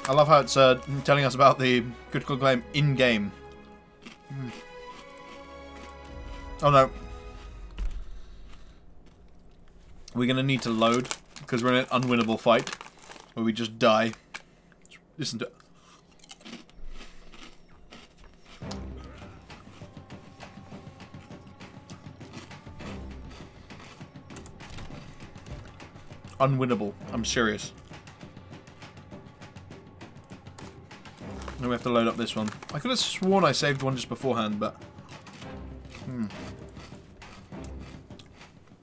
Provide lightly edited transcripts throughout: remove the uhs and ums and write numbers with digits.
I love how it's telling us about the critical acclaim in-game. Oh no. We're going to need to load, because we're in an unwinnable fight, where we just die. Listen to... Unwinnable. I'm serious. Now we have to load up this one. I could have sworn I saved one just beforehand, but...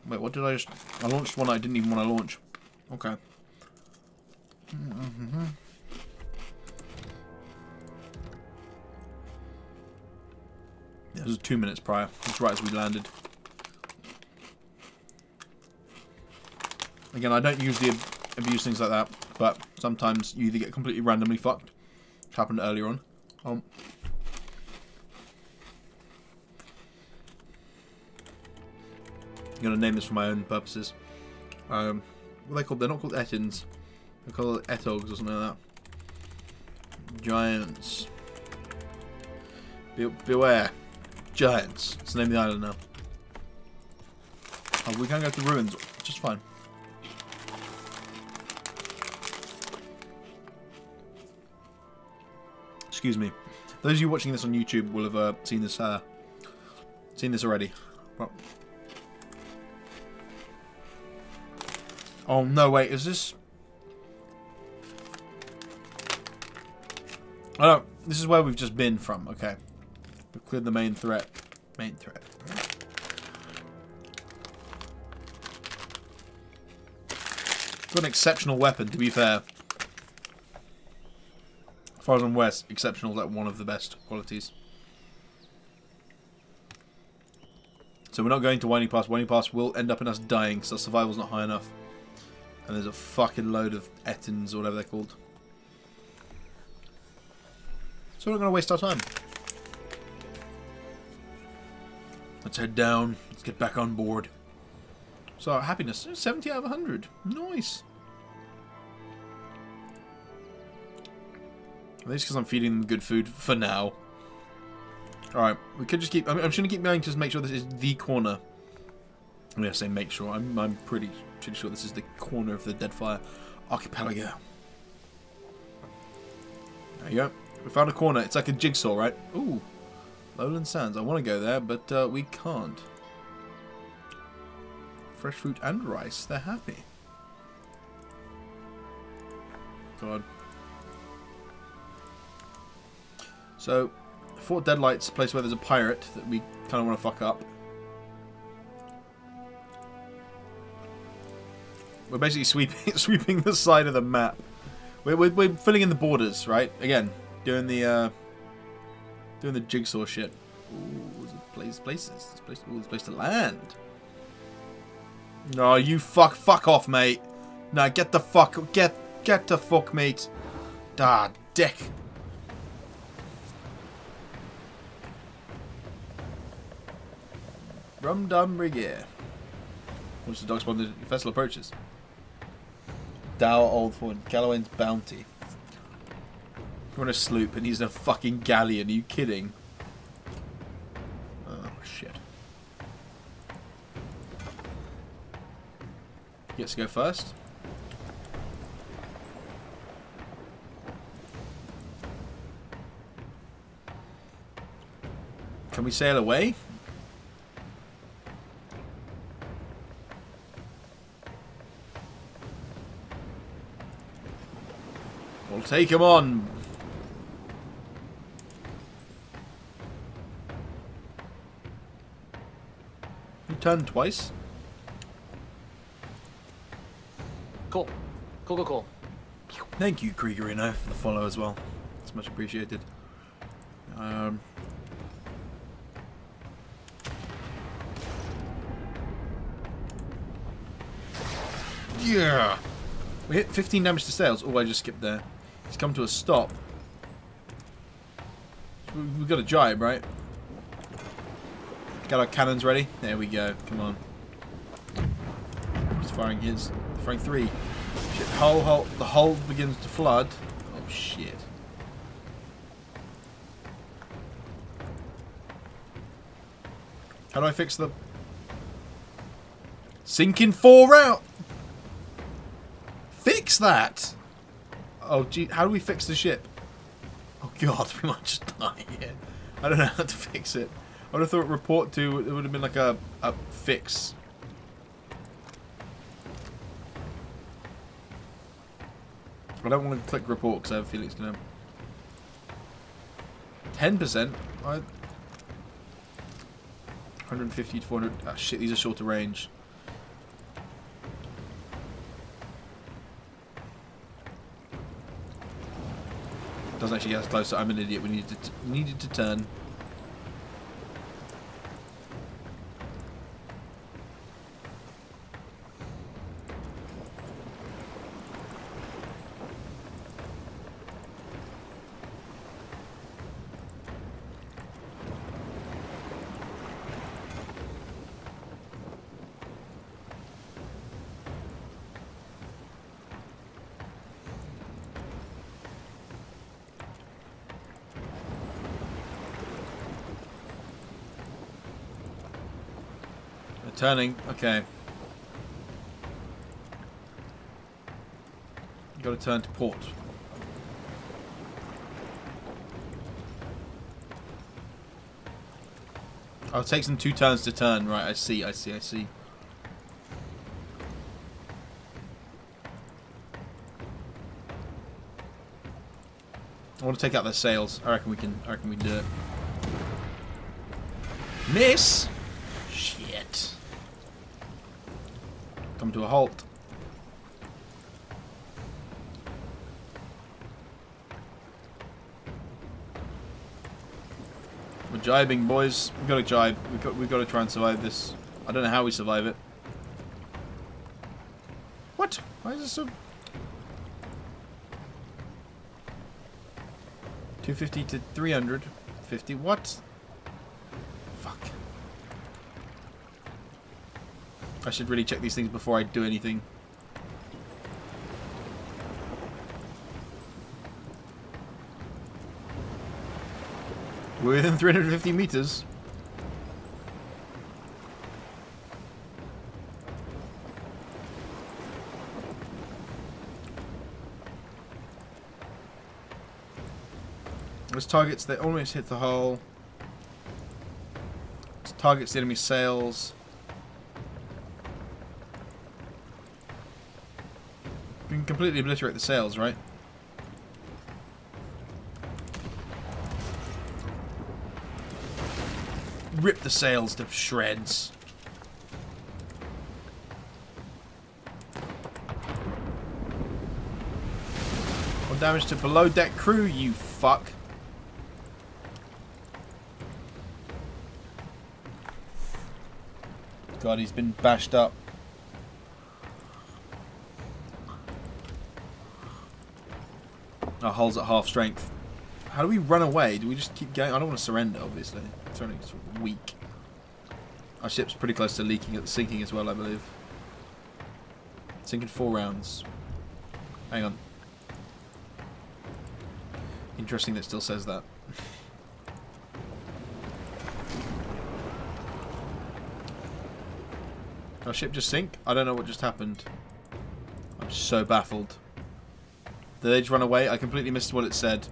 Wait, what did I just... I launched one I didn't even want to launch. Okay. Yeah, this was 2 minutes prior. That's right as we landed. Again, I don't usually abuse things like that, but sometimes you either get completely randomly fucked. Which happened earlier on. I'm going to name this for my own purposes. What are they called? They're not called Ettins. They're called Ettogs or something like that. Giants. Beware. Giants. It's the name of the island now. Oh, we can go to the ruins. Just fine. Excuse me. Those of you watching this on YouTube will have seen this already. Well. Oh no! Wait, is this? Oh no! This is where we've just been from. Okay, we've cleared the main threat. Main threat. Got an exceptional weapon, to be fair. As far as I'm aware, exceptional is like one of the best qualities. So we're not going to Whiny Pass. Whiny Pass will end up in us dying because our survival's not high enough. And there's a fucking load of Ettins or whatever they're called. So we're not going to waste our time. Let's head down. Let's get back on board. So our happiness, 70 out of 100. Nice. At least because I'm feeding them good food for now. Alright, we could just keep... I'm just going to keep going to just make sure this is the corner. I'm going to say make sure. I'm pretty sure this is the corner of the Deadfire archipelago. There you go. We found a corner. It's like a jigsaw, right? Ooh. Lowland Sands. I want to go there, but we can't. Fresh fruit and rice. They're happy. God. So, Fort Deadlight's a place where there's a pirate that we kind of want to fuck up. We're basically sweeping the side of the map. We're filling in the borders, right? Again, doing the jigsaw shit. Ooh, there's places. There's a place to land. No, you fuck off, mate. No, get the fuck mate. Ah, dick. Rum dum rigger. Once the dog spawned, the vessel approaches. Dow Old Ford, Galloway's bounty. We're on a sloop and he's in a fucking galleon. Are you kidding? Oh shit. He gets to go first. Can we sail away? We'll take him on. You turned twice. Cool. Cool. Thank you, Kriegerino, for the follow as well. It's much appreciated. Yeah! We hit 15 damage to sails. Oh, I just skipped there. He's come to a stop. We've got a jibe, right? Got our cannons ready. There we go. Come on. He's firing his. Firing 3. Shit. The hull begins to flood. shit. How do I fix the... Sinking 4 out! Fix that! Oh, gee, how do we fix the ship? Oh god, we might just die here. I don't know how to fix it. I would have thought report to, it would have been like a fix. I don't want to click report because I have a feeling it's going to... 10%? 150 to 400... Ah, shit, these are shorter range. Doesn't actually get us closer. I'm an idiot. We needed to turn. Turning, okay. Got to turn to port. Oh, it takes them 2 turns to turn. Right, I see. I want to take out their sails. I reckon we can do it. Miss! Shit. Come to a halt. We're jibing, boys. We've got to jibe. We've got to try and survive this. I don't know how we survive it. What? Why is this so... 250 to 350. What? Fuck. I should really check these things before I do anything. We're within 350 meters. Those targets, they almost hit the hull. This targets the enemy sails. We can completely obliterate the sails, right? Rip the sails to shreds. Or damage to below deck crew, you fuck. God, he's been bashed up. Our hull's at half strength. How do we run away? Do we just keep going? I don't want to surrender, obviously. It's only sort of weak. Our ship's pretty close to sinking as well, I believe. Sinking 4 rounds. Hang on. Interesting that it still says that. Our ship just sink? I don't know what just happened. I'm so baffled. Did they just run away? I completely missed what it said.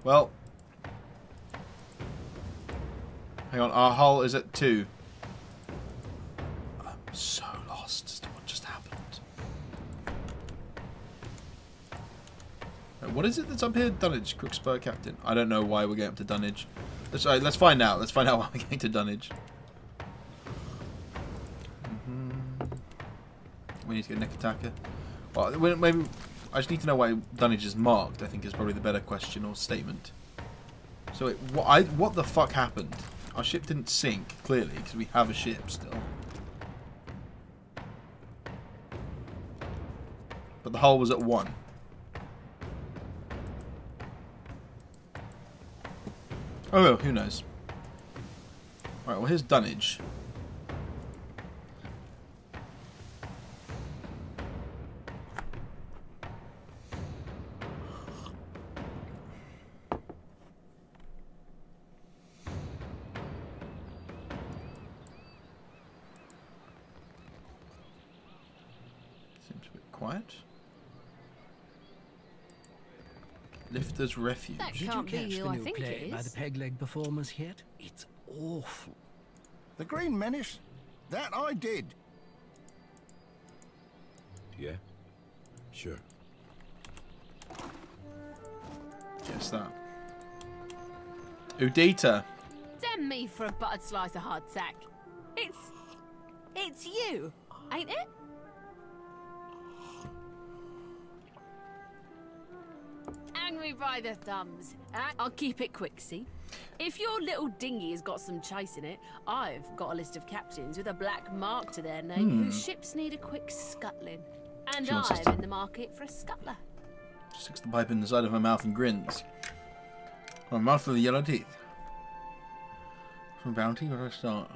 Well. Hang on, our hull is at 2. I'm so lost as to what just happened. Right, what is it that's up here? Dunnage, Crookspur Captain. I don't know why we're going up to Dunnage. Let's find out. Let's find out why we're going to Dunnage. We need to get neck attacker. Well, maybe I just need to know why Dunnage is marked. I think is probably the better question or statement. So wait, what the fuck happened? Our ship didn't sink clearly because we have a ship still. But the hull was at 1. Oh well, who knows? Right, well here's Dunnage. quiet. Lifter's Refuge. That Did you can't be catch you, the I new think play it by the is. peg leg performers yet? It's awful. The Green Menace? That I did. Yeah? Sure. Guess that. Udita. Damn me for a buttered slice of hardtack. It's you, ain't it? Hang me by the thumbs. I'll keep it quick, see? If your little dinghy has got some chase in it, I've got a list of captains with a black mark to their name whose ships need a quick scuttling. And She wants us I'm to- in the market for a scuttler. Sticks the pipe in the side of her mouth and grins. My mouth with the yellow teeth. From Bounty, where do I start?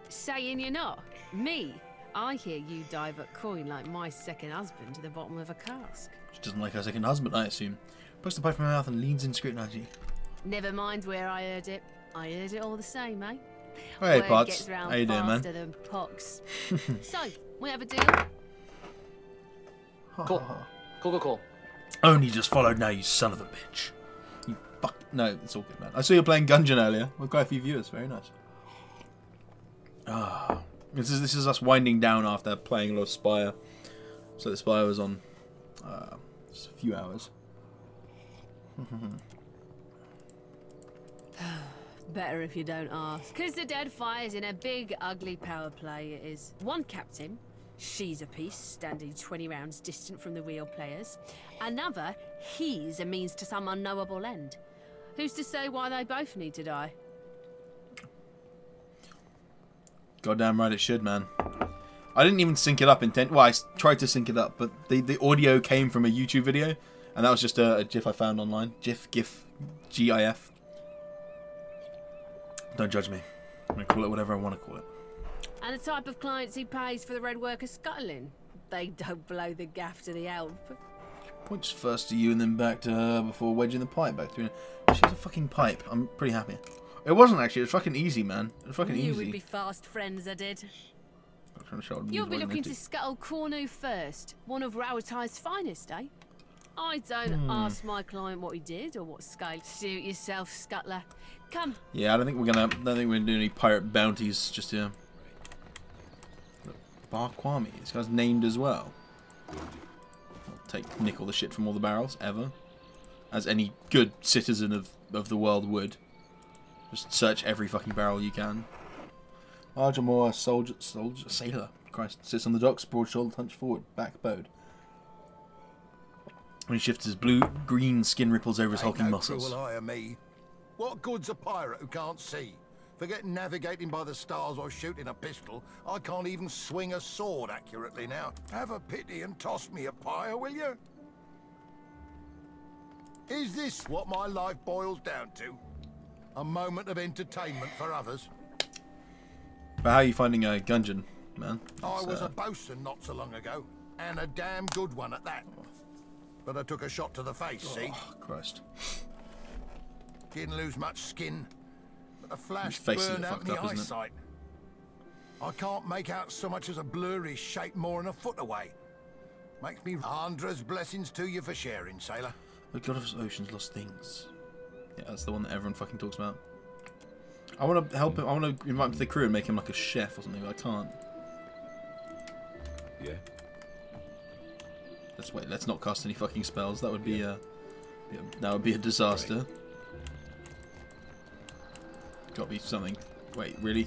Saying you're not? Me? I hear you dive at coin like my second husband to the bottom of a cask. She doesn't like her second husband, I assume. Puts the pipe in her mouth and leans in scrutinizing. Never mind where I heard it. I heard it all the same, eh? Hey, Word Potts. gets round How you doing, man? faster than pox. So, we have a deal? Cool. Cool. Only just followed now, you son of a bitch. You fuck. No, it's all good, man. I saw you playing Gungeon earlier with quite a few viewers. Very nice. Ah, this is us winding down after playing a lot of Spire. So the Spire was on just a few hours. Better if you don't ask. Because the Deadfire's in a big, ugly power play, it is. One captain, she's a piece, standing 20 rounds distant from the real players. Another, he's a means to some unknowable end. Who's to say why they both need to die? Goddamn right it should, man. I didn't even sync it up well, I tried to sync it up, but the audio came from a YouTube video, and that was just a GIF I found online. GIF, GIF. Don't judge me. I'm going to call it whatever I want to call it. And the type of clients he pays for the red worker scuttling? They don't blow the gaff to the elf. Points first to you and then back to her before wedging the pipe back through. She's a fucking pipe. I'm pretty happy. It wasn't actually. It was fucking easy, man. It was fucking You easy. would be fast friends, I did. I'm trying to show You'll be looking to scuttle Cornu first. One of Rowatai's finest, eh? I don't ask my client what he did or what scale. Suit yourself, scuttler. Come. Yeah, I don't think we're gonna do any pirate bounties just here. Bar Kwame. This guy's named as well. I'll nick all the shit from all the barrels ever, as any good citizen of the world would. Just search every fucking barrel you can. Arjamore, sailor. Christ, sits on the docks, broad shouldered, hunched forward, back bowed. When he shifts his blue-green skin ripples over his hulking muscles. Cruel eye of me. What good's a pirate who can't see? Forget navigating by the stars or shooting a pistol. I can't even swing a sword accurately now. Have a pity and toss me a pyre, will you? Is this what my life boils down to? A moment of entertainment for others? But how are you finding a Gungeon, man? I was a bosun not so long ago, and a damn good one at that. But I took a shot to the face, see? Oh, Christ. Didn't lose much skin, but the flash His face is burned out fucked my up, isn't it? eyesight. I can't make out so much as a blurry shape more than a foot away. Makes me Andra's blessings to you for sharing, sailor. The God of Oceans lost things. Yeah, that's the one that everyone fucking talks about. I want to help him. I want to invite him to the crew and make him like a chef or something, but I can't. Yeah. Let's not cast any fucking spells. That would be that would be a disaster. Got to be something. Wait, really?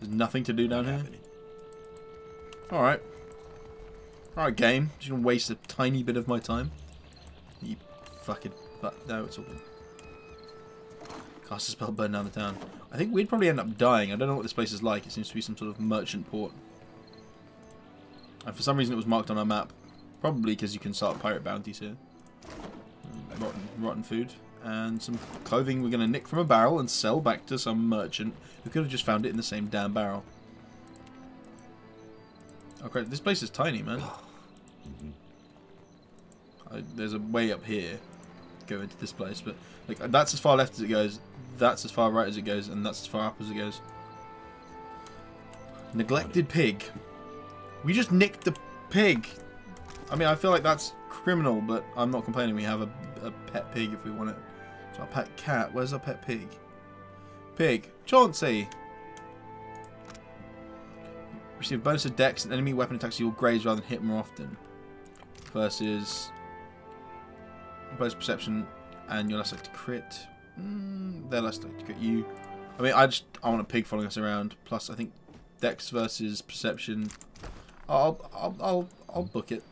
There's nothing to do down here. All right. All right, game. Just gonna waste a tiny bit of my time. You fucking. But no, it's all good. Cast a spell, burn down the town. I think we'd probably end up dying. I don't know what this place is like. It seems to be some sort of merchant port. And for some reason it was marked on our map. Probably because you can start pirate bounties here. Rotten food. And some clothing we're going to nick from a barrel and sell back to some merchant who could have just found it in the same damn barrel. Okay, this place is tiny, man. There's a way up here to go into this place, but like that's as far left as it goes, that's as far right as it goes, and that's as far up as it goes. Neglected pig. We just nicked the pig. I mean, I feel like that's criminal, but I'm not complaining. We have a pet pig if we want it. So our pet cat. Where's our pet pig? Pig. Chauncey! Receive bonus to dex and enemy weapon attacks you'll graze rather than hit more often. Versus bonus perception and you're less likely to crit. They're less likely to crit you. I mean, I want a pig following us around. Plus, I think dex versus perception. I'll book it.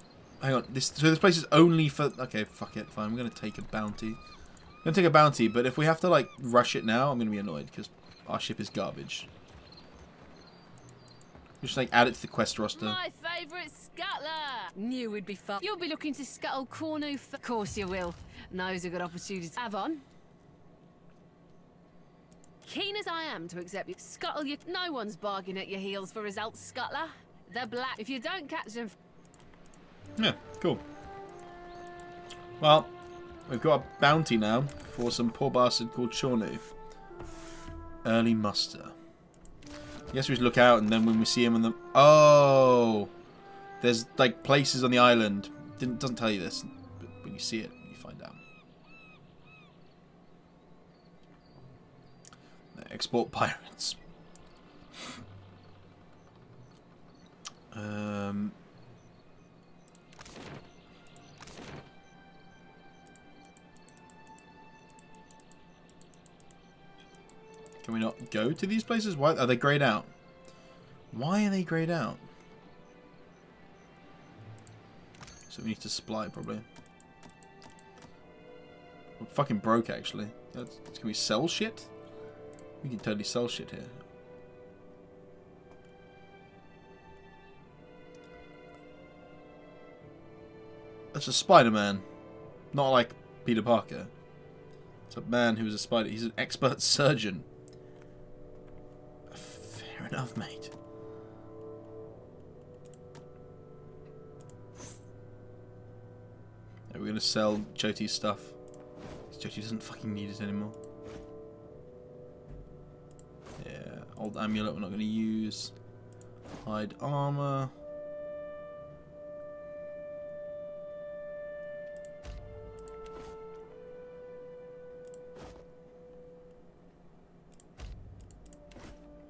Hang on. So this place is only for. Okay, fuck it. Fine. We're gonna take a bounty. I'm gonna take a bounty, but if we have to like rush it now, I'm gonna be annoyed because our ship is garbage. Just like add it to the quest roster. My favourite scuttler! Knew we'd be fun. You'll be looking to scuttle Cornu. Of course you will. Now's a good opportunity to have on. Keen as I am to accept you, scuttle you. No one's bargaining at your heels for results, scuttler. They're black. If you don't catch them. Yeah, cool. Well, we've got a bounty now for some poor bastard called Chornu. Early muster. I guess we should look out, and then when we see him on the... Oh! There's, like, places on the island. Doesn't tell you this, but when you see it, you find out. Export pirates. Can we not go to these places? Why are they grayed out? Why are they grayed out? So we need to supply probably. We're fucking broke actually. Can we sell shit? We can totally sell shit here. That's a Spider-Man. Not like Peter Parker. It's a man who's a spider. He's an expert surgeon. Fair enough, mate. We're going to sell Choti's stuff. Choti doesn't fucking need it anymore. Yeah, old amulet we're not going to use. Hide armor.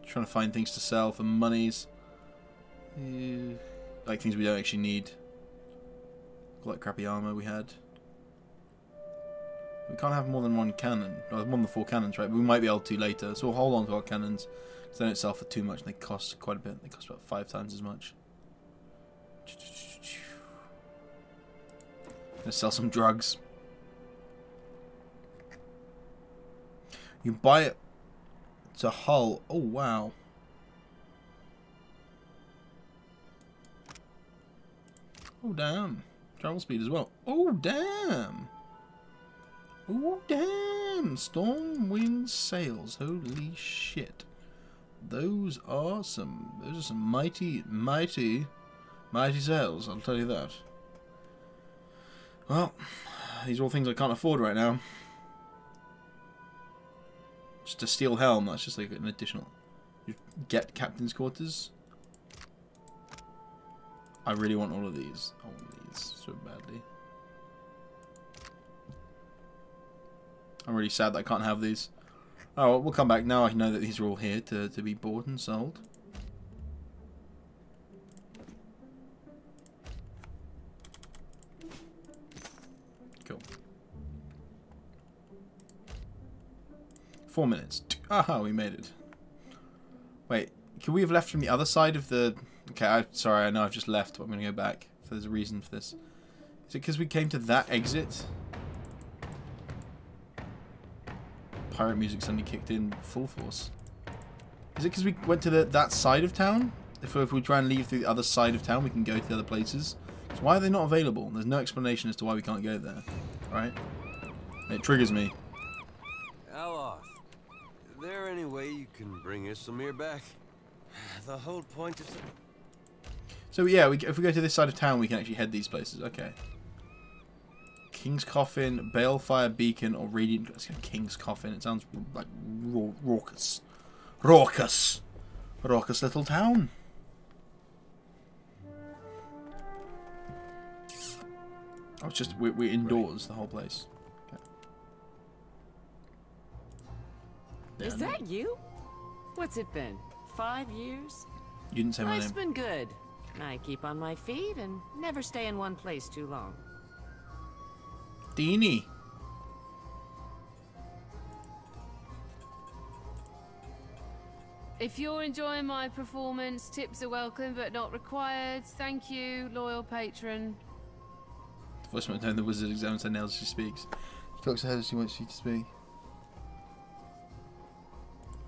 Trying to find things to sell for monies. Like things we don't actually need. Like crappy armor we had. We can't have more than one cannon. Well, more than 4 cannons, right? But we might be able to later. So we'll hold on to our cannons. Because they don't sell for too much. And they cost quite a bit. They cost about 5 times as much. Let's sell some drugs. You can buy it. It's a hull. Oh, wow. Oh, damn. Travel speed as well. Oh, damn. Oh, damn. Storm wind sails. Holy shit. Those are some mighty sails. I'll tell you that. Well, these are all things I can't afford right now. Just a steel helm, that's just like an additional. You get captain's quarters. I really want all of these. I want these so badly. I'm really sad that I can't have these. Oh, well, we'll come back now. I know that these are all here to be bought and sold. Cool. 4 minutes. Aha, we made it. Wait, can we have left from the other side of the... Okay, sorry, I know I've just left, but I'm going to go back. If there's a reason for this. Is it because we came to that exit? Pirate music suddenly kicked in full force. Is it because we went to that side of town? If we try and leave through the other side of town, we can go to the other places. So why are they not available? There's no explanation as to why we can't go there. Alright? It triggers me. Aloth, is there any way you can bring Isamir back? The whole point is... So yeah, if we go to this side of town, we can actually head these places. Okay. King's Coffin, Balefire Beacon, or Radiant... Let's go King's Coffin. It sounds like raucous. Raucous! Raucous little town. Oh, it's just we're indoors, the whole place. Okay. Yeah, Is that you? What's it been? 5 years? You didn't say my Life's name. been good. I keep on my feet and never stay in one place too long. Deanie. If you're enjoying my performance, tips are welcome but not required. Thank you, loyal patron. The voice might turn the wizard examines her nails as she speaks. She cocks her head as she wants you to speak.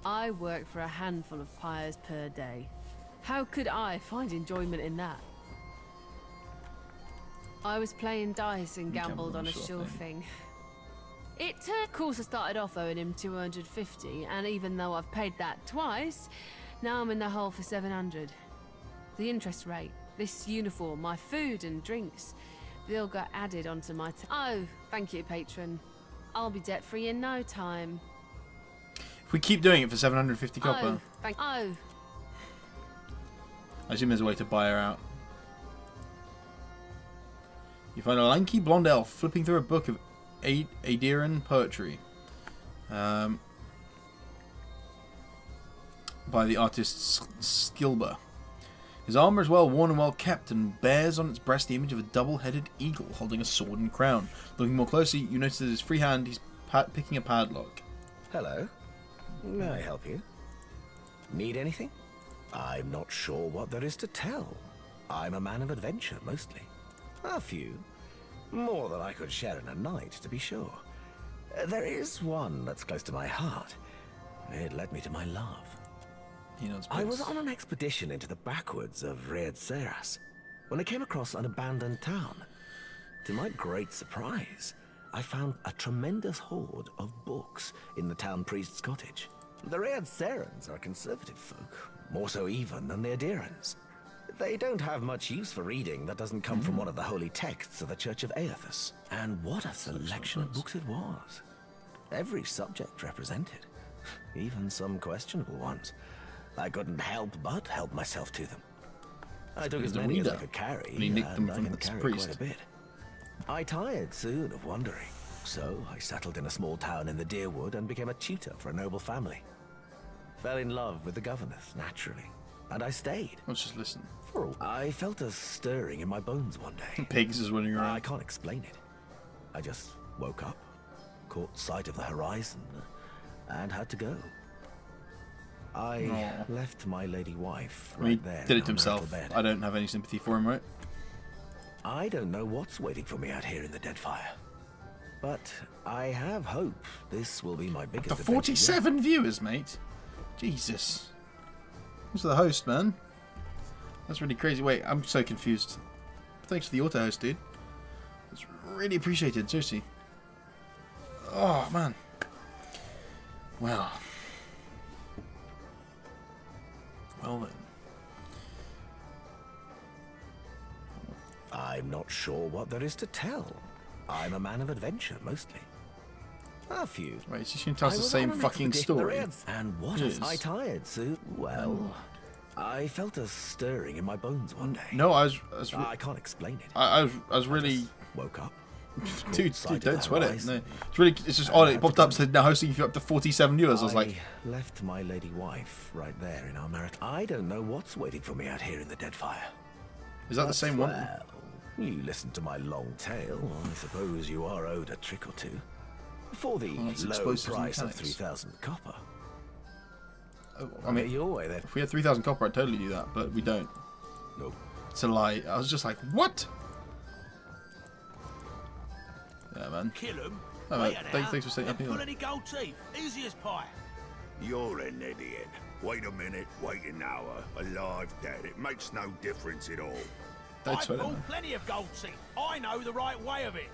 I work for a handful of pyres per day. How could I find enjoyment in that? I was playing dice and gambled on a sure thing. Of course, I started off owing him 250, and even though I've paid that twice, now I'm in the hole for 700. The interest rate, this uniform, my food and drinks, they all got added onto my Oh, thank you, patron. I'll be debt-free in no time. If we keep doing it for 750 copper, I assume there's a way to buy her out. You find a lanky blonde elf flipping through a book of Adirian poetry by the artist Skilber. His armour is well worn and well kept and bears on its breast the image of a double-headed eagle holding a sword and crown. Looking more closely, you notice that his free hand he's picking a padlock. Hello. May I help you? Need anything? I'm not sure what there is to tell. I'm a man of adventure, mostly. A few. More than I could share in a night, to be sure. There is one that's close to my heart. It led me to my love. I was on an expedition into the backwoods of Red Seras when I came across an abandoned town. To my great surprise, I found a tremendous hoard of books in the town priest's cottage. The Red Serans are conservative folk, more so even than the Adirans. They don't have much use for reading that doesn't come from one of the holy texts of the Church of Aethys. And what a selection of books it was. Every subject represented, even some questionable ones. I couldn't help but help myself to them. I took as many as I could carry, and he nicked them I from can the carry priest. quite a bit. I tired soon of wandering, so I settled in a small town in the Deerwood and became a tutor for a noble family. Fell in love with the governess, naturally, and I stayed. Let's just listen. I felt a stirring in my bones one day. Pigs is running around. I can't explain it. I just woke up, caught sight of the horizon, and had to go. I left my lady wife right there. He did it to himself. I don't have any sympathy for him, right? I don't know what's waiting for me out here in the Deadfire. But I have hope this will be my biggest The 47 viewers, mate. Jesus. Thanks for the host, man. That's really crazy. Wait, I'm so confused. Thanks for the auto host, dude. It's really appreciated, seriously. Oh, man. Well. Well then. I'm not sure what there is to tell. I'm a man of adventure, mostly. A few. Wait, is she going to tell us the same fucking story? And what is I tired, Sue? Well, I felt a stirring in my bones one day. No, I I can't explain it. I was really... woke up. Dude, don't sweat it. No, it's just odd. It popped up, said now hosting you up to 47 viewers. I was like, left my lady wife right there in our merit. I don't know what's waiting for me out here in the Deadfire. Is that the same one? Well, you listened to my long tale. I suppose you are owed a trick or two. For the low price of 3,000 copper. Oh, I mean, your way then. If we had 3,000 copper, I'd totally do that, but we don't. Nope. It's a lie. I was just like, what? Yeah, man. Kill him. Oh, mate, thanks for setting up here. Pull any gold teeth. Easy as pie. You're an idiot. Wait a minute, wait an hour. Alive, dead. It makes no difference at all. Don't I sweat it, pull man. plenty of gold teeth. I know the right way of it.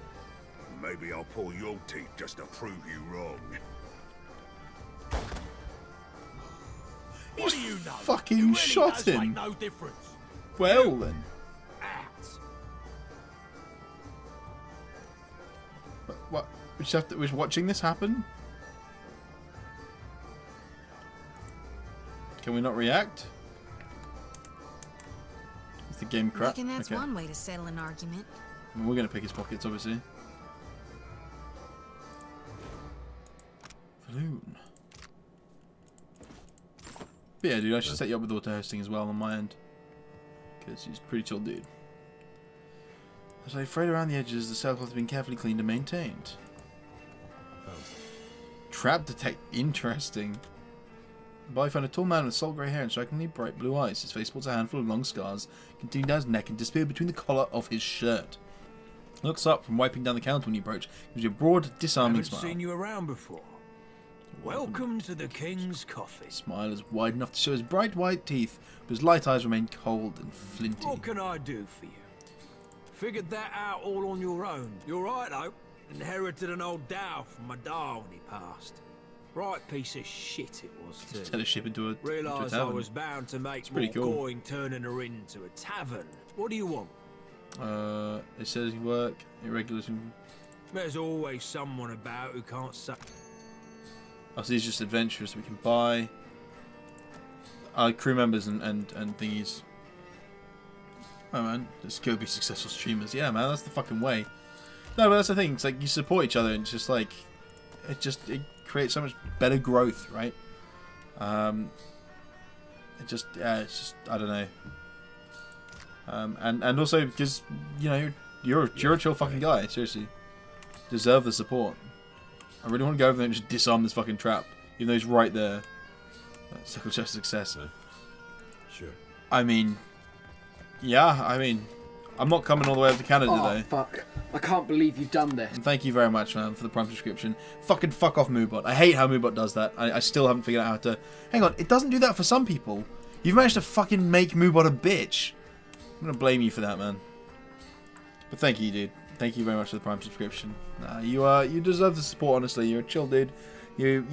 Maybe I'll pull your teeth just to prove you wrong. What do you know? Fucking it really shot does him. Make no difference. Well then. Act. What? We just have to, we're watching this happen? Can we not react? Is the game crap? Reckon that's Okay. one way to settle an argument. I mean, we're going to pick his pockets, obviously. Balloon. But yeah, dude, I should set you up with auto-hosting as well on my end. Because he's a pretty chill dude. As I frayed around the edges, the sailcloth has been carefully cleaned and maintained. Trap detect. Interesting. I found a tall man with salt grey hair and strikingly bright blue eyes. His face sports a handful of long scars, continuing down his neck and disappeared between the collar of his shirt. Looks up from wiping down the counter when you approach. Gives you a broad, disarming smile. Haven't seen you around before. Welcome to the King's Coffee. Smile is wide enough to show his bright white teeth, but his light eyes remain cold and flinty. What can I do for you? Figured that out all on your own. You're right, though. Inherited an old dhow from my da when he passed. Right piece of shit it was, too. Just had a ship into a Realised I was bound to make more coin turning her into a tavern. What do you want? It says you work irregular. There's always someone about who can't suck. Oh, so these are just adventurers we can buy. Crew members and thingies. Oh man, let's go be successful streamers. Yeah, man, that's the fucking way. No, but that's the thing. It's like you support each other, and it's just like it creates so much better growth, right? It's just I don't know. And also because you know you're a chill fucking guy. Seriously, deserve the support. I really want to go over there and just disarm this fucking trap, even though he's right there. Circle just success. Sure. I mean, yeah. I mean, I'm not coming all the way up to Canada though. Fuck! I can't believe you've done this. And thank you very much, man, for the Prime subscription. Fucking fuck off, Moobot. I hate how Moobot does that. I still haven't figured out how to. Hang on, it doesn't do that for some people. You've managed to fucking make Moobot a bitch. I'm gonna blame you for that, man. But thank you, dude. Thank you very much for the Prime subscription. You deserve the support. Honestly, you're a chill dude. You're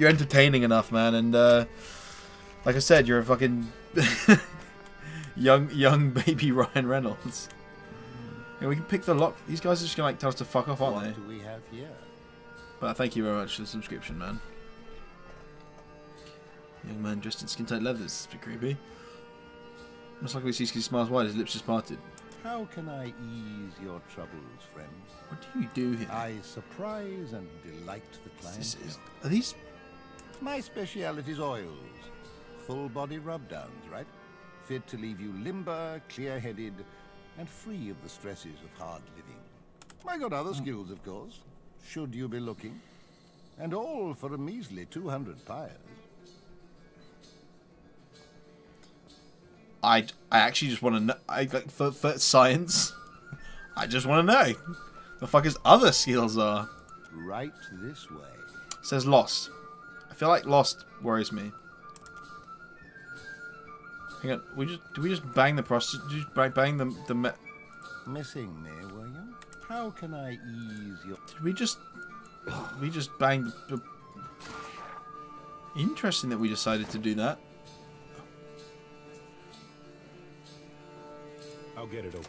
entertaining enough, man. And like I said, you're a fucking young baby Ryan Reynolds. Yeah, we can pick the lock. These guys are just gonna like tell us to fuck off, aren't they? What do we have here? But thank you very much for the subscription, man. Young man dressed in skin-tight leathers. It's a bit creepy. Most likely he smiles wide, his lips just parted. How can I ease your troubles, friend? What do you do here? I surprise and delight the client. Are these? My speciality's oils. Full body rub-downs, right? Fit to leave you limber, clear-headed, and free of the stresses of hard living. I got other skills, of course, should you be looking. And all for a measly 200 pyres. I actually just want to know. Like for science, I just want to know the fuck his other skills are. Right this way. It says lost. I feel like lost worries me. Hang on, did we just bang the prostitute? Did you bang the Missing me, were you? How can I ease your? Did we just bang the? Interesting that we decided to do that. I'll get it open.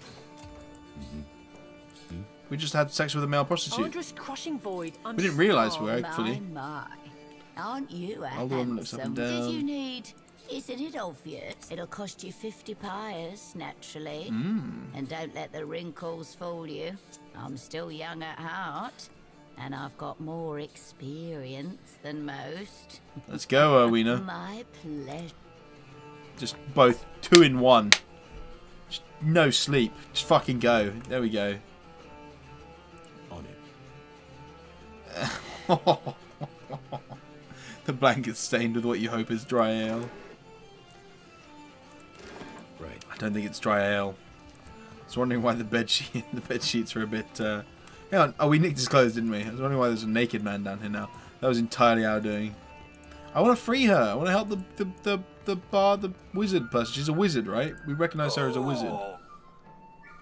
We just had sex with a male prostitute. Wondrous crushing void. We didn't realise we were actually. My. Aren't you a Older woman looks up and down. Did you need? Isn't it obvious? It'll cost you 50 pyres, naturally. And don't let the wrinkles fool you. I'm still young at heart, and I've got more experience than most. Let's go, Weena. My pleasure. Just both 2 in 1. Just no sleep. Just fucking go. There we go. On it. The blanket's stained with what you hope is dry ale. Right. I don't think it's dry ale. I was wondering why the bed sheets are a bit. Hang on. Oh, we nicked his clothes, didn't we? I was wondering why there's a naked man down here now. That was entirely our doing. I want to free her. I want to help the wizard person. She's a wizard, right? We recognise her as a wizard.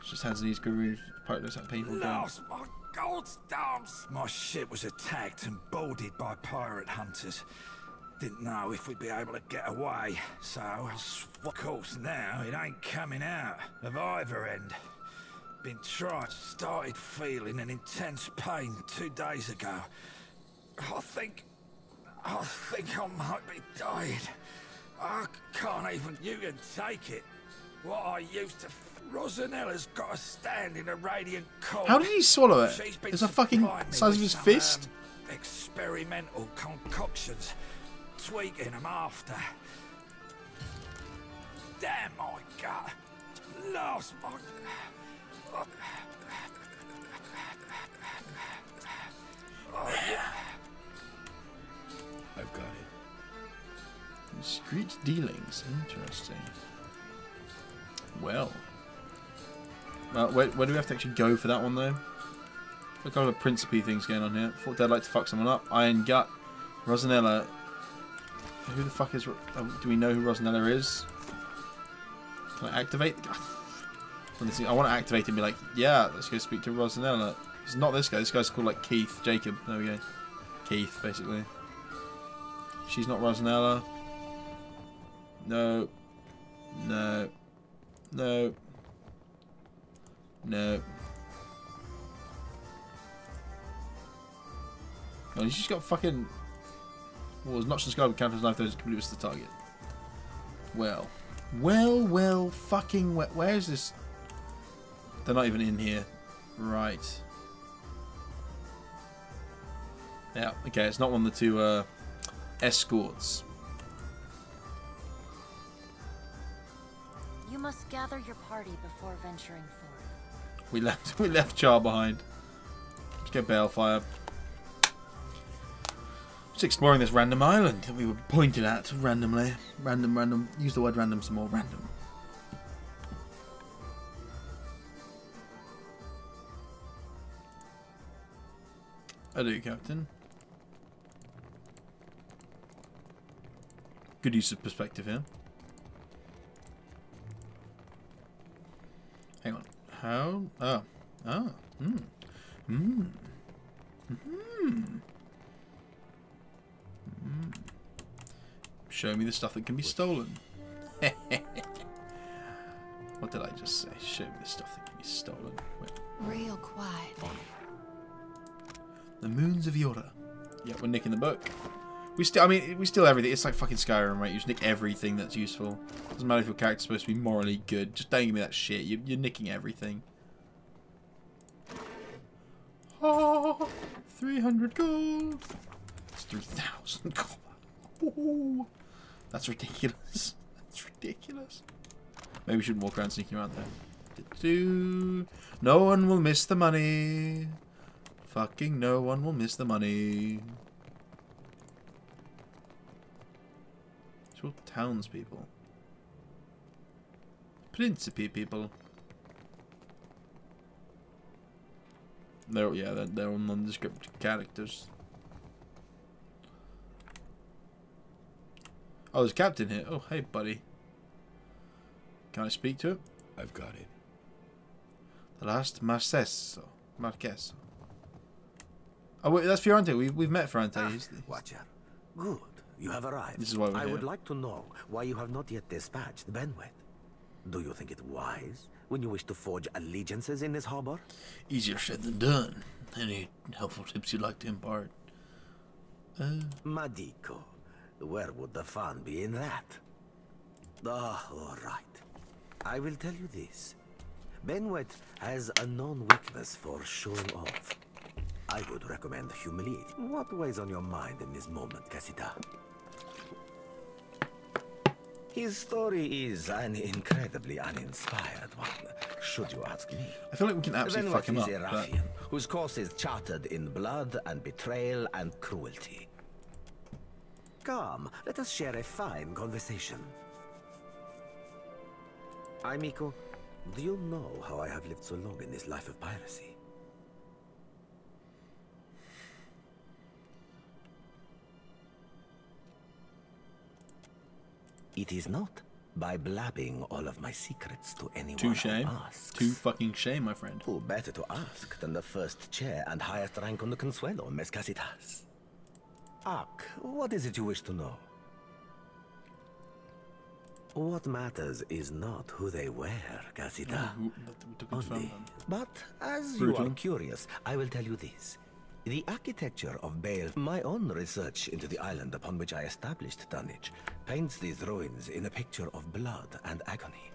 She just has these gurus. Looks like painful Lost my gold stamps. My ship was attacked and boarded by pirate hunters. Didn't know if we'd be able to get away, so of course now it ain't coming out of either end. Been trying. Started feeling an intense pain 2 days ago. I think I might be dying. I can't even. You can take it. what I used to... Rosanella's got a stand in a radiant cold. How did he swallow it? She's been It's a fucking supplying me size of with his some, fist. Experimental concoctions. Tweaking them after. Damn my gut. Lost my... Oh, yeah. I've got it. Discreet dealings. Interesting. Well, where do we have to actually go for that one though? A couple of principy things going on here. Thought they'd like to fuck someone up. Iron Gut, Rosanella. Who the fuck is? Do we know who Rosanella is? Can I activate? I want to activate and be like, yeah, let's go speak to Rosanella. It's not this guy. This guy's called like Keith Jacob. There we go. Keith, basically. She's not Rosanella. No. No. No. No. Oh, he's just got fucking... Well, it's not just got counter his knife, those completely missed the target. Well. Well, fucking... Where is this? They're not even in here. Right. Yeah, okay, it's not one of the two escorts. You must gather your party before venturing forth. We left Char behind. Let's get Balefire. Just exploring this random island that we were pointed at randomly. Random. Use the word random some more. Random. I do, Captain. Good use of perspective here. Hang on. How? Oh. Oh. Show me the stuff that can be stolen. What did I just say? Show me the stuff that can be stolen. Wait. Real quiet. The Moons of Yora. Yeah, we're nicking the book. We steal everything. It's like fucking Skyrim, right? You just nick everything that's useful. Doesn't matter if your character's supposed to be morally good. Just don't give me that shit. You're nicking everything. Oh, 300 gold. It's 3,000 gold. Ooh, that's ridiculous. That's ridiculous. Maybe we shouldn't walk around sneaking around there. No one will miss the money. Fucking no one will miss the money. It's all townspeople. Principe people. They're all nondescript characters. Oh, there's a captain here. Oh, hey, buddy. Can I speak to him? I've got it. The last Marqueso. Oh, wait, that's Fiorente. We've met Fiorente. Watcher. Good. You have arrived. This is why we're I here. would like to know why you have not yet dispatched Benwet. Do you think it wise when you wish to forge allegiances in this harbor? Easier said than done. Any helpful tips you'd like to impart? Madico. Where would the fun be in that? Ah, all right. I will tell you this. Benwet has a known weakness for showing off. I would recommend humiliating. What weighs on your mind in this moment, Casita? His story is an incredibly uninspired one, should you ask me. I feel like we can absolutely fuck him up. Benwet is a ruffian whose course is charted in blood and betrayal and cruelty. Come, let us share a fine conversation. Amico, do you know how I have lived so long in this life of piracy? It is not by blabbing all of my secrets to anyone Too shame. who asks. Too fucking shame, my friend. Who better to ask than the first chair and highest rank on the Consuelo, Mes Casitas? Ak, what is it you wish to know? What matters is not who they wear, Casita. Only. But as you are curious, I will tell you this. The architecture of Bale, my own research into the island upon which I established Dunnage, paints these ruins in a picture of blood and agony.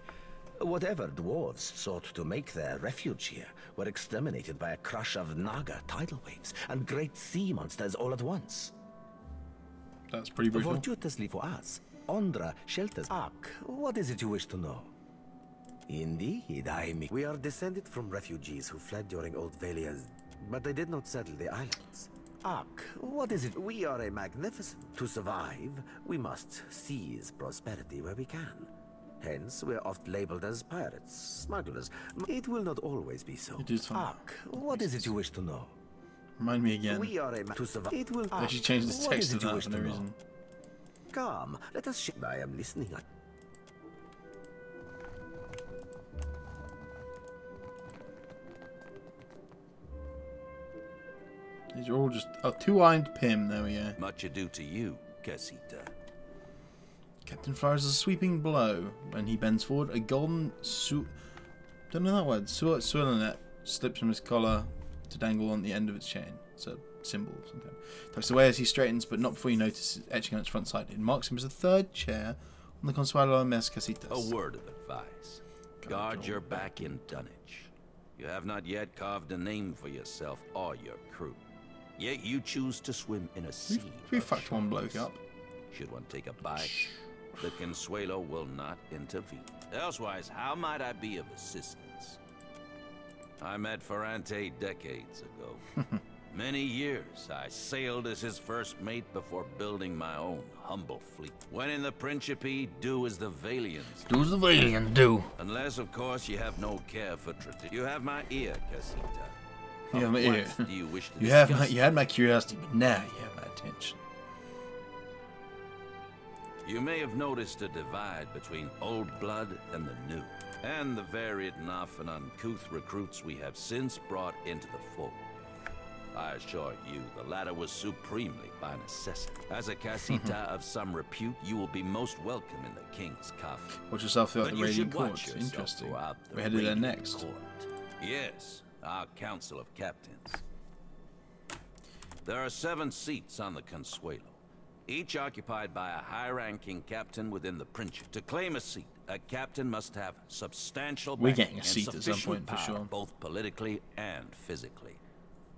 Whatever dwarves sought to make their refuge here were exterminated by a crush of Naga tidal waves and great sea monsters all at once. That's pretty brutal. Fortuitously for us, Ondra shelters. Ak, what is it you wish to know? Indeed, we are descended from refugees who fled during Old Valia's, but they did not settle the islands. Ak, what is it? We are a magnificent. To survive, we must seize prosperity where we can. Hence, we're oft labeled as pirates, smugglers. It will not always be so. It is fun. Ak, what is it you wish to know? Remind me again. We are a to survive. It will. I should change the text of that for no reason. Come, let us. I am listening. These are all just two-eyed Pym. There we go. Much ado to you, Casita. Captain fires a sweeping blow when he bends forward. A golden don't know that word. Suolinet slips from his collar to dangle on the end of its chain. It's a symbol of some kind. Tucks away as he straightens, but not before you notice it etching on its front side. It marks him as the third chair on the Consuelo Mes Casitas. A word of advice. Guard your back in Dunnage. You have not yet carved a name for yourself or your crew. Yet you choose to swim in a sea. We fucked one bloke up. Should one take a bite, the Consuelo will not intervene. Elsewise, how might I be of assistance? I met Ferrante decades ago. Many years I sailed as his first mate before building my own humble fleet. When in the Principe, do as the Valians do. as the Valians do. Unless, of course, you have no care for tradition. You have my ear, Casita. You have my ear. Do you wish to discuss? You had my curiosity, but now you have my attention. You may have noticed a divide between old blood and the new, and the varied and often uncouth recruits we have since brought into the fold. I assure you, the latter was supremely by necessity. As a Casita of some repute, you will be most welcome in the King's coffin. Watch yourself throughout But the you Radiant should watch Court. yourself Interesting. throughout the We're headed there Radiant next. Court. Yes, our Council of Captains. There are 7 seats on the Consuelo, each occupied by a high-ranking captain within the Principe. To claim a seat, a captain must have substantial We're backing getting a and seat at some sufficient point, for power, sure. both politically and physically.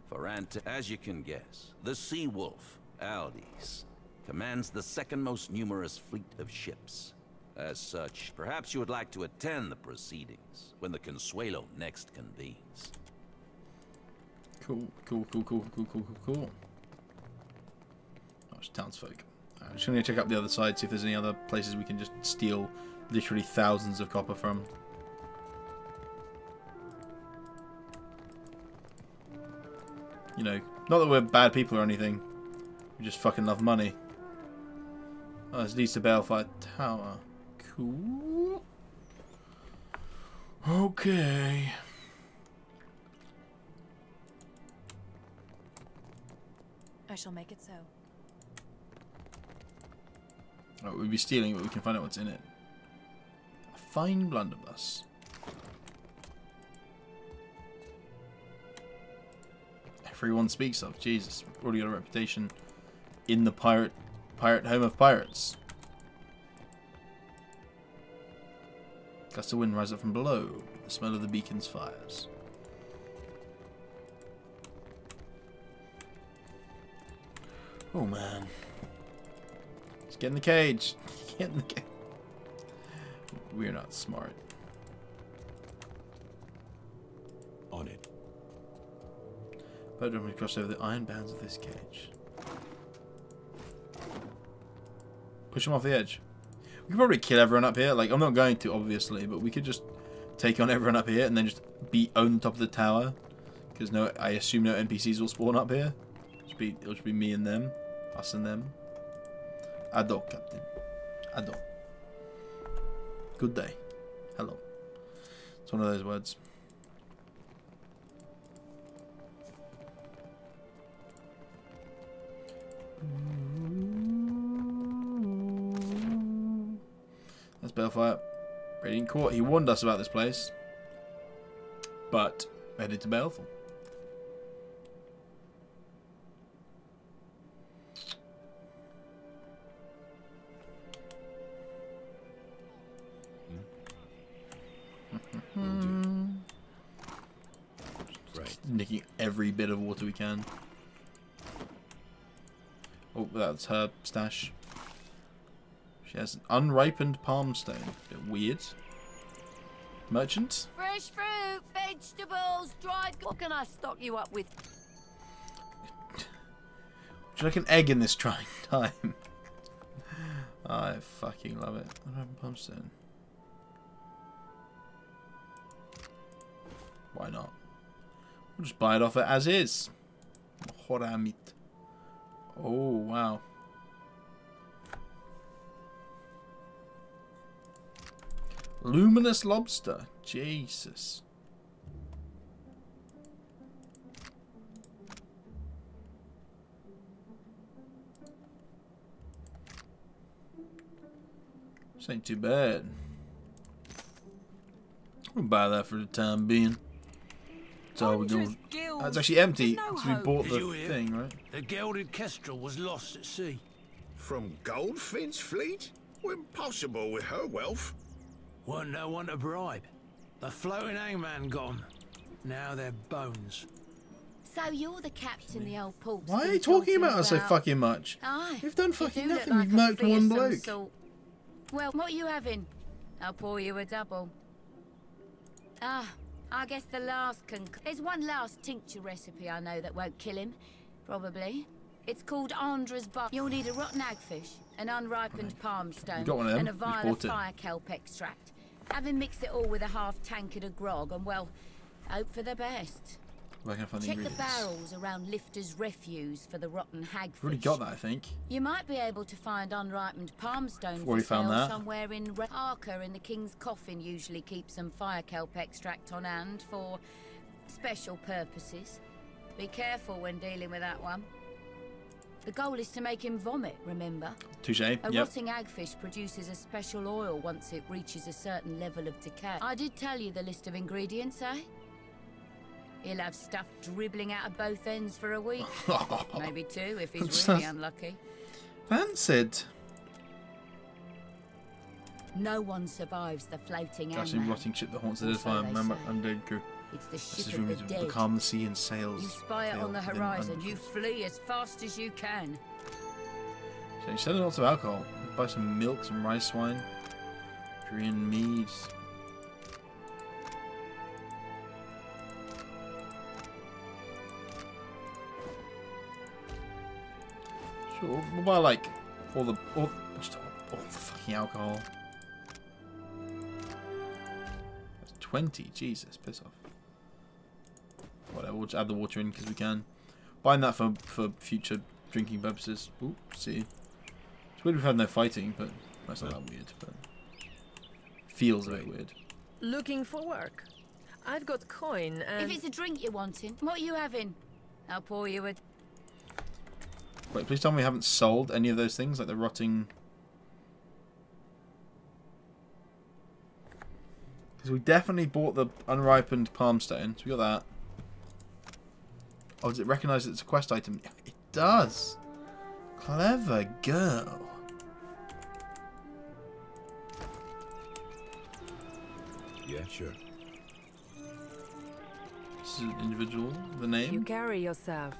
Ferrante, as you can guess, the Sea Wolf, Aldis, commands the second most numerous fleet of ships. As such, perhaps you would like to attend the proceedings when the Consuelo next convenes. Cool. Oh, it's townsfolk. I'm just going to check up the other side, see if there's any other places we can just steal literally thousands of copper from. You know, not that we're bad people or anything. We just fucking love money. Oh, this leads to Balefire Tower. Cool. Okay. I shall make it so. Oh, we'd be stealing, but we can find out what's in it. A fine blunderbuss. Everyone speaks of. Jesus, we've already got a reputation in the pirate home of pirates. Gusts of wind rise up from below. The smell of the beacon's fires. Oh man. Let's get in the cage. Get in the cage. We're not smart. On it. Boat we cross over the iron bands of this cage. Push him off the edge. We could probably kill everyone up here. Like, I'm not going to, obviously, but we could just take on everyone up here and then just own the top of the tower. Because I assume no NPCs will spawn up here. It'll just be me and them. Us and them. Ado, Captain. Ado. Good day. Hello. It's one of those words. That's Balefire. Radiant Court. He warned us about this place. But headed to Baleful. Right. Nicking every bit of water we can. Oh, that's her stash. She has an unripened palm stone. Bit weird. Merchant? Fresh fruit, vegetables, dried... What can I stock you up with? Would you like an egg in this trying time? I fucking love it. Unripened palm stone. Why not? We'll just buy it off it as is. Horamit. Oh, wow. Luminous lobster. Jesus. This ain't too bad. We'll buy that for the time being. So we're going. It's actually empty because we bought the thing, right? The gilded kestrel was lost at sea. From Goldfinch Fleet? Impossible with her wealth. Weren't no one to bribe. The floating hangman gone. Now they're bones. So you're the captain the old port's Why are been you talking talking about us so fucking much? Aye, We've done you fucking do look nothing. like We've a murked one fearsome bloke. sort. Well, what are you having? I'll pour you a double. Ah, I guess the last there's one last tincture recipe I know that won't kill him. Probably. It's called Andra's Bar. You'll need a rotten hagfish, an unripened palm stone, got one of them. and a vial of fire kelp extract. Have him mix it all with a half tankard of grog, and well, hope for the best. Where can I find the Check the ingredients? barrels around Lifter's refuse for the rotten hagfish. We've already got that, I think. You might be able to find unripened palm stone Already for sale found that. somewhere in Parker in the King's Coffin usually keeps some fire kelp extract on hand for special purposes. Be careful when dealing with that one. The goal is to make him vomit, remember? Touche, A yep. rotting hagfish produces a special oil once it reaches a certain level of decay. I did tell you the list of ingredients, eh? He'll have stuff dribbling out of both ends for a week. Maybe two if he's really unlucky. Fancied. No one survives the floating Dashing hangman. rotting ship that haunts the Or Deadfire so they member say. undead crew. It's the This is ship of rumored the to dead. become the sea and sails. You spy it fail on the within horizon. under- You flee as fast as you can. So you're selling lots of alcohol. Buy some milk, some rice wine, Korean meads. Sure, we'll buy like all the fucking alcohol. That's 20. Jesus, piss off. Whatever, we'll just add the water in because we can. Buying that for future drinking purposes. Ooh, see. It's weird we've had no fighting, but that's not that weird. But feels a bit weird. Looking for work. I've got coin and... If it's a drink you're wanting, what are you having? I'll pour you a... Wait, please tell me we haven't sold any of those things, like the rotting... Because we definitely bought the unripened palm stone, so we got that. Oh, does it recognise that it's a quest item? It does! Clever girl. Yeah, sure. This is an individual, the name? You carry yourself